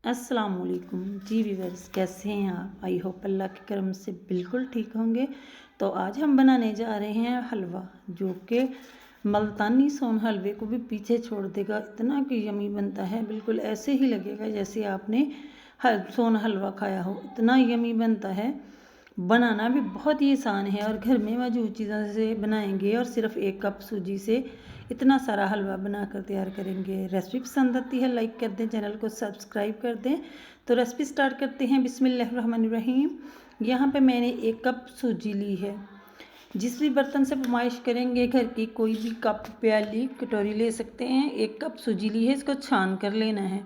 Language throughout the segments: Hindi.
अस्सलाम वालेकुम जी व्यूअर्स, कैसे हैं आप? आई होप अल्लाह के करम से बिल्कुल ठीक होंगे। तो आज हम बनाने जा रहे हैं हलवा, जो कि मल्तानी सोन हलवे को भी पीछे छोड़ देगा। इतना कि यमी बनता है, बिल्कुल ऐसे ही लगेगा जैसे आपने सोन हलवा खाया हो। इतना यमी बनता है, बनाना भी बहुत ही आसान है और घर में मौजूद चीज़ों से बनाएंगे और सिर्फ 1 कप सूजी से इतना सारा हलवा बनाकर तैयार करेंगे। रेसिपी पसंद आती है लाइक कर दें, चैनल को सब्सक्राइब कर दें। तो रेसिपी स्टार्ट करते हैं। बिस्मिल्लाहिर्रहमानिर्रहीम। यहाँ पे मैंने 1 कप सूजी ली है। जिस भी बर्तन से फरमाइश करेंगे, घर की कोई भी कप, प्याली, कटोरी ले सकते हैं। 1 कप सूजी ली है, इसको छान कर लेना है।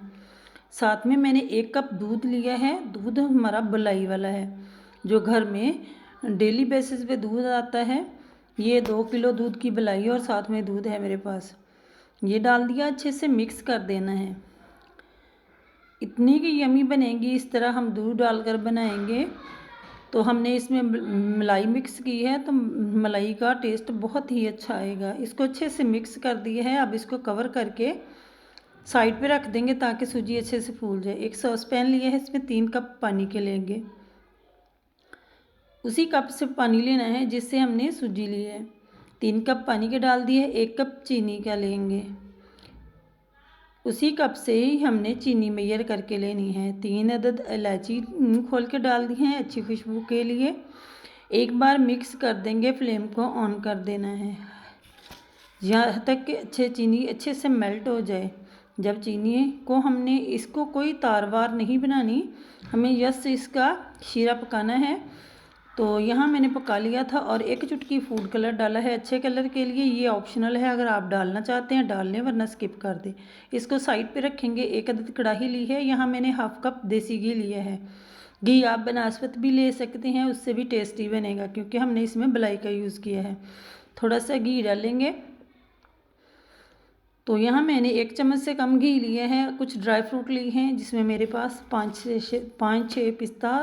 साथ में मैंने 1 कप दूध लिया है। दूध हमारा बलाई वाला है, जो घर में डेली बेसिस पे दूध आता है। ये 2 किलो दूध की बलाई और साथ में दूध है मेरे पास। ये डाल दिया, अच्छे से मिक्स कर देना है। इतनी की यमी बनेगी। इस तरह हम दूध डालकर बनाएंगे तो हमने इसमें मलाई मिक्स की है, तो मलाई का टेस्ट बहुत ही अच्छा आएगा। इसको अच्छे से मिक्स कर दिया है। अब इसको कवर करके साइड पे रख देंगे ताकि सूजी अच्छे से फूल जाए। एक सॉस पैन लिया है, इसमें 3 कप पानी के लेंगे। उसी कप से पानी लेना है जिससे हमने सूजी ली है। 3 कप पानी के डाल दिए। 1 कप चीनी का लेंगे, उसी कप से ही हमने चीनी मेजर करके लेनी है। 3 अदद इलायची खोल के डाल दी हैं अच्छी खुशबू के लिए। एक बार मिक्स कर देंगे, फ्लेम को ऑन कर देना है यहाँ तक कि चीनी अच्छे से मेल्ट हो जाए। जब चीनी को हमने इसको कोई तार वार नहीं बनानी, हमें यस इसका शीरा पकाना है। तो यहाँ मैंने पका लिया था और 1 चुटकी फूड कलर डाला है अच्छे कलर के लिए। ये ऑप्शनल है, अगर आप डालना चाहते हैं डाल लें, वरना स्किप कर दें। इसको साइड पे रखेंगे। 1 अदद कढ़ाई ली है। यहाँ मैंने हाफ कप देसी घी लिया है। घी आप बनास्पत भी ले सकते हैं, उससे भी टेस्टी बनेगा, क्योंकि हमने इसमें बलाई का यूज़ किया है। थोड़ा सा घी डालेंगे। तो यहाँ मैंने 1 चम्मच से कम घी लिया है। कुछ ड्राई फ्रूट लिए हैं, जिसमें मेरे पास 5-6 पिस्ता,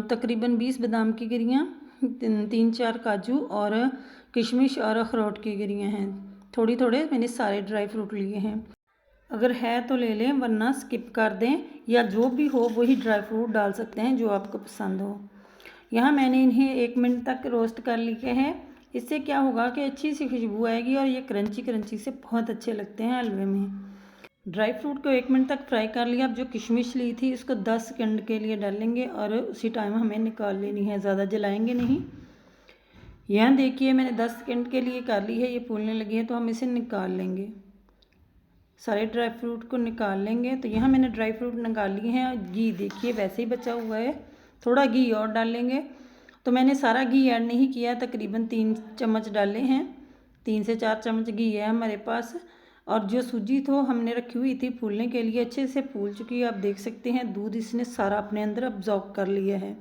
तकरीबन 20 बादाम की गिरियाँ, 3-4 काजू और किशमिश और अखरोट की गिरियाँ हैं। थोड़ी थोड़े मैंने सारे ड्राई फ्रूट लिए हैं। अगर है तो ले लें, वरना स्किप कर दें, या जो भी हो वही ड्राई फ्रूट डाल सकते हैं जो आपको पसंद हो। यहाँ मैंने इन्हें 1 मिनट तक रोस्ट कर लिए हैं। इससे क्या होगा कि अच्छी सी खुशबू आएगी और ये क्रंची क्रंची से बहुत अच्छे लगते हैं हलवे में। ड्राई फ्रूट को 1 मिनट तक फ्राई कर लिया। अब जो किशमिश ली थी इसको 10 सेकंड के लिए डालेंगे और उसी टाइम हमें निकाल लेनी है, ज़्यादा जलाएंगे नहीं। यहाँ देखिए मैंने 10 सेकंड के लिए कर ली है, ये फूलने लगी है, तो हम इसे निकाल लेंगे। सारे ड्राई फ्रूट को निकाल लेंगे। तो यहाँ मैंने ड्राई फ्रूट निकाल लिए हैं। घी देखिए वैसे ही बचा हुआ है, थोड़ा घी और डालेंगे। तो मैंने सारा घी ऐड नहीं किया, तकरीबन 3 चम्मच डाले हैं। 3 से 4 चम्मच घी है हमारे पास। और जो सूजी तो हमने रखी हुई थी फूलने के लिए, अच्छे से फूल चुकी है। आप देख सकते हैं दूध इसने सारा अपने अंदर अब्जॉर्ब कर लिया है।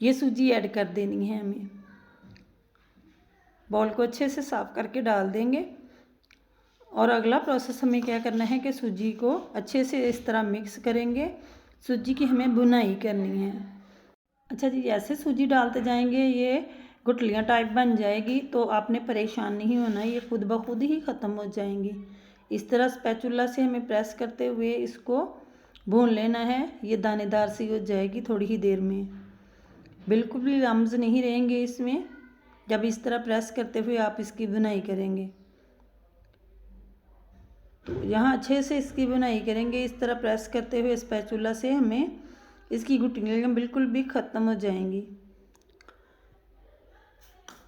ये सूजी ऐड कर देनी है हमें। बाउल को अच्छे से साफ़ करके डाल देंगे। और अगला प्रोसेस हमें क्या करना है कि सूजी को अच्छे से इस तरह मिक्स करेंगे। सूजी की हमें बुनाई करनी है। अच्छा जी, जैसे सूजी डालते जाएंगे ये गुठलियाँ टाइप बन जाएगी, तो आपने परेशान नहीं होना, ये खुद ब खुद ही ख़त्म हो जाएंगी। इस तरह स्पैचुला से हमें प्रेस करते हुए इसको भून लेना है। ये दानेदार सी हो जाएगी थोड़ी ही देर में, बिल्कुल भी लम्स नहीं रहेंगे इसमें। जब इस तरह प्रेस करते हुए आप इसकी बुनाई करेंगे, तो यहाँ अच्छे से इसकी बुनाई करेंगे। इस तरह प्रेस करते हुए स्पैचुला से हमें इसकी गुठलियाँ बिल्कुल भी ख़त्म हो जाएंगी।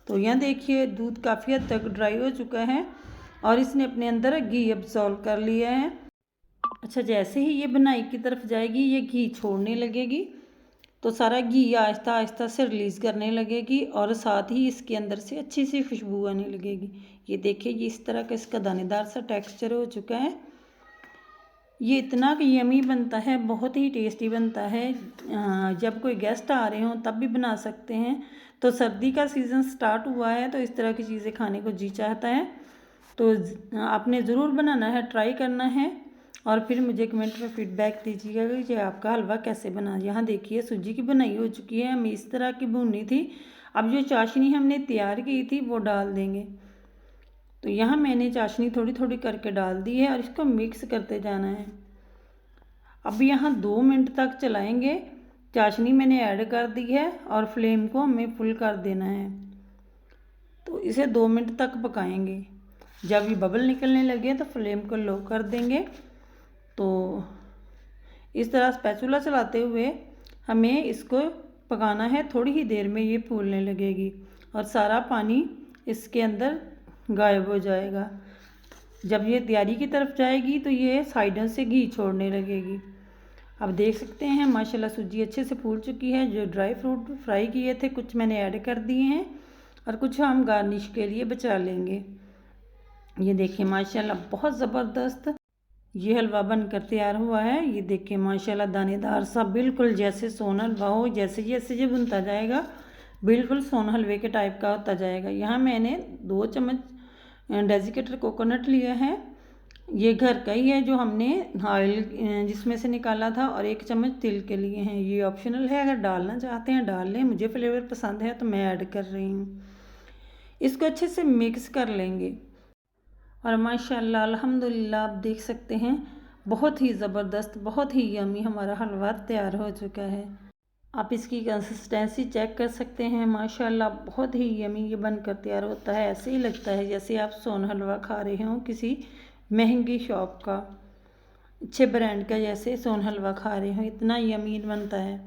तो यहाँ देखिए दूध काफ़ी हद तक ड्राई हो चुका है और इसने अपने अंदर घी अब्सॉर्ब कर लिया है। अच्छा, जैसे ही ये बुनाई की तरफ जाएगी ये घी छोड़ने लगेगी, तो सारा घी आहिस्ता आहिस्ता से रिलीज़ करने लगेगी और साथ ही इसके अंदर से अच्छी सी खुशबू आने लगेगी। ये देखिए ये इस तरह का इसका दानेदार सा टेक्सचर हो चुका है। ये इतना यमी बनता है, बहुत ही टेस्टी बनता है। जब कोई गेस्ट आ रहे हों तब भी बना सकते हैं। तो सर्दी का सीज़न स्टार्ट हुआ है, तो इस तरह की चीज़ें खाने को जी चाहता है। तो आपने ज़रूर बनाना है, ट्राई करना है और फिर मुझे कमेंट में फीडबैक दीजिएगा कि आपका हलवा कैसे बना। यहाँ देखिए सूजी की बनाई हो चुकी है, हमें इस तरह की भूननी थी। अब जो चाशनी हमने तैयार की थी वो डाल देंगे। तो यहाँ मैंने चाशनी थोड़ी थोड़ी करके डाल दी है और इसको मिक्स करते जाना है। अब यहाँ 2 मिनट तक चलाएंगे। चाशनी मैंने ऐड कर दी है और फ्लेम को हमें फुल कर देना है। तो इसे 2 मिनट तक पकाएंगे। जब ये बबल निकलने लगे तो फ्लेम को लो कर देंगे। तो इस तरह स्पैचुला चलाते हुए हमें इसको पकाना है। थोड़ी ही देर में ये फूलने लगेगी और सारा पानी इसके अंदर गायब हो जाएगा। जब ये तैयारी की तरफ जाएगी तो ये साइडों से घी छोड़ने लगेगी। अब देख सकते हैं माशाल्लाह सूजी अच्छे से फूल चुकी है। जो ड्राई फ्रूट फ्राई किए थे कुछ मैंने ऐड कर दिए हैं और कुछ हम गार्निश के लिए बचा लेंगे। ये देखिए माशाल्लाह बहुत ज़बरदस्त ये हलवा बनकर तैयार हुआ है। ये देखिए माशाल्लाह दानेदार सा, बिल्कुल जैसे सोन हलवा हो। जैसे जैसे ये बनता जाएगा बिल्कुल सोन हलवे के टाइप का होता जाएगा। यहाँ मैंने 2 चम्मच डेजिकेटेड कोकोनट लिया है। ये घर का ही है जो हमने ऑयल जिसमें से निकाला था, और 1 चम्मच तिल के लिए हैं। ये ऑप्शनल है, अगर डालना चाहते हैं डाल लें। मुझे फ्लेवर पसंद है तो मैं ऐड कर रही हूँ। इसको अच्छे से मिक्स कर लेंगे और माशाल्लाह अल्हम्दुलिल्लाह आप देख सकते हैं बहुत ही ज़बरदस्त, बहुत ही यमी हमारा हलवा तैयार हो चुका है। आप इसकी कंसिस्टेंसी चेक कर सकते हैं। माशाल्लाह बहुत ही यमी ये बनकर तैयार होता है। ऐसे ही लगता है जैसे आप सोन हलवा खा रहे हों किसी महंगी शॉप का, अच्छे ब्रांड का, जैसे सोन हलवा खा रहे हों। इतना यमी बनता है।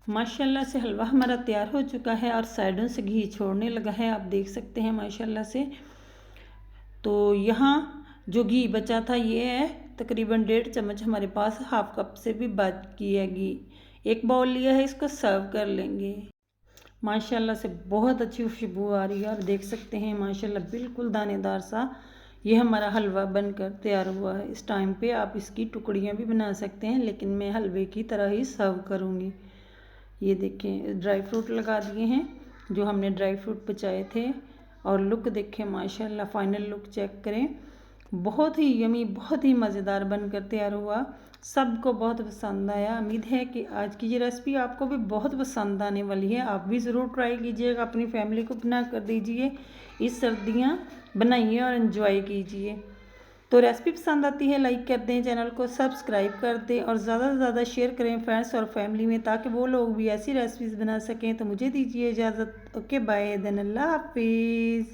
माशाल्लाह से हलवा हमारा तैयार हो चुका है और साइडों से घी छोड़ने लगा है, आप देख सकते हैं माशाल्लाह से। तो यहाँ जो घी बचा था ये है तकरीबन 1.5 चम्मच हमारे पास, हाफ कप से भी बाकी है घी। 1 बाउल लिया है, इसको सर्व कर लेंगे। माशाल्लाह से बहुत अच्छी खुशबू आ रही है और देख सकते हैं माशाल्लाह बिल्कुल दानेदार सा ये हमारा हलवा बनकर तैयार हुआ है। इस टाइम पे आप इसकी टुकड़ियाँ भी बना सकते हैं, लेकिन मैं हलवे की तरह ही सर्व करूँगी। ये देखें ड्राई फ्रूट लगा दिए हैं जो हमने ड्राई फ्रूट बचाए थे। और लुक देखें माशाल्लाह, फाइनल लुक चेक करें। बहुत ही यमी, बहुत ही मज़ेदार बनकर तैयार हुआ। सबको बहुत पसंद आया। उम्मीद है कि आज की ये रेसिपी आपको भी बहुत पसंद आने वाली है। आप भी ज़रूर ट्राई कीजिएगा, अपनी फैमिली को बना कर दीजिए। इस सर्दियाँ बनाइए और इन्जॉय कीजिए। तो रेसिपी पसंद आती है लाइक कर दें, चैनल को सब्सक्राइब कर दें और ज़्यादा से ज़्यादा शेयर करें फ्रेंड्स और फैमिली में, ताकि वो लोग भी ऐसी रेसिपीज़ बना सकें। तो मुझे दीजिए इजाज़त। ओके बाय देन, अल्लाह हाफिज़।